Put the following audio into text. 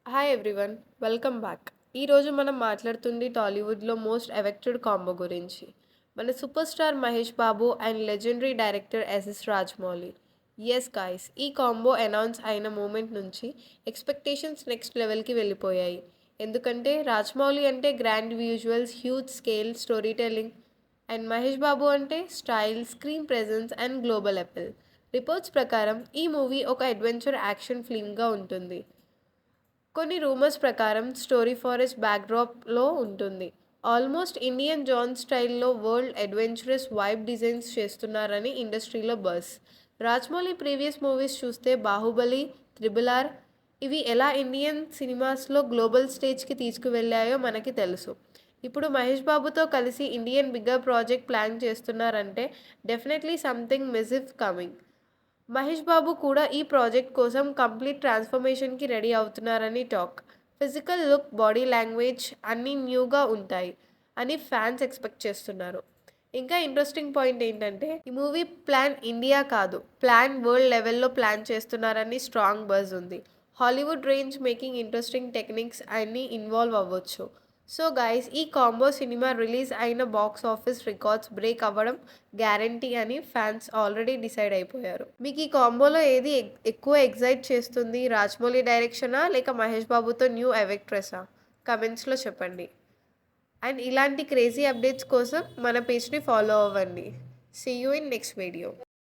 Hi everyone, welcome back. ఈరోజు మనం మాట్లాడుతుంది టాలీవుడ్లో మోస్ట్ ఎఫెక్టెడ్ కాంబో గురించి. మన super star Mahesh Babu and legendary director SS Rajamouli. Yes guys, ఈ కాంబో అనౌన్స్ అయిన మూమెంట్ నుంచి ఎక్స్పెక్టేషన్స్ నెక్స్ట్ లెవెల్కి వెళ్ళిపోయాయి. ఎందుకంటే రాజమౌళి అంటే grand visuals, huge scale story telling, and Mahesh Babu అంటే style, screen presence and global appeal. Reports ప్రకారం ఈ మూవీ ఒక అడ్వెంచర్ యాక్షన్ ఫిల్మ్గా ఉంటుంది. కొన్ని రూమర్స్ ప్రకారం స్టోరీ ఫారెస్ట్ బ్యాక్డ్రాప్లో ఉంటుంది. ఆల్మోస్ట్ ఇండియన్ జాన్ స్టైల్లో వరల్డ్ అడ్వెంచరస్ వైబ్ డిజైన్స్ చేస్తున్నారని ఇండస్ట్రీలో బస్. రాజమౌళి ప్రీవియస్ మూవీస్ చూస్తే బాహుబలి, త్రిబుల్ ఆర్ ఇవి ఎలా ఇండియన్ సినిమాస్లో గ్లోబల్ స్టేజ్కి తీసుకువెళ్ళాయో మనకి తెలుసు. ఇప్పుడు మహేష్ బాబుతో కలిసి ఇండియన్ బిగ్గర్ ప్రాజెక్ట్ ప్లాన్ చేస్తున్నారంటే definitely something massive coming. Mahesh Babu కూడా ఈ ప్రాజెక్ట్ కోసం కంప్లీట్ ట్రాన్స్ఫర్మేషన్కి రెడీ అవుతున్నారని talk. Physical look, body language అన్నీ న్యూగా ఉంటాయి అని ఫ్యాన్స్ ఎక్స్పెక్ట్ చేస్తున్నారు. ఇంకా ఇంట్రెస్టింగ్ పాయింట్ ఏంటంటే ఈ మూవీ ప్లాన్ ఇండియా కాదు, ప్లాన్ వరల్డ్ లెవెల్లో ప్లాన్ చేస్తున్నారని స్ట్రాంగ్ బజ్ ఉంది. Hollywood range making interesting techniques అన్నీ ఇన్వాల్వ్ అవ్వచ్చు. సో గైస్, ఈ కాంబో సినిమా రిలీజ్ అయిన బాక్స్ ఆఫీస్ రికార్డ్స్ బ్రేక్ అవ్వడం గ్యారంటీ అని ఫ్యాన్స్ ఆల్రెడీ డిసైడ్ అయిపోయారు. మీకు ఈ కాంబోలో ఏది ఎక్కువ ఎగ్జైట్ చేస్తుంది? రాజమౌళి డైరెక్షనా లేక మహేష్ బాబుతో న్యూ ఎవెక్ట్రెసా? కమెంట్స్లో చెప్పండి. అండ్ ఇలాంటి క్రేజీ అప్డేట్స్ కోసం మన పేజ్ని ఫాలో అవ్వండి. See you in next video.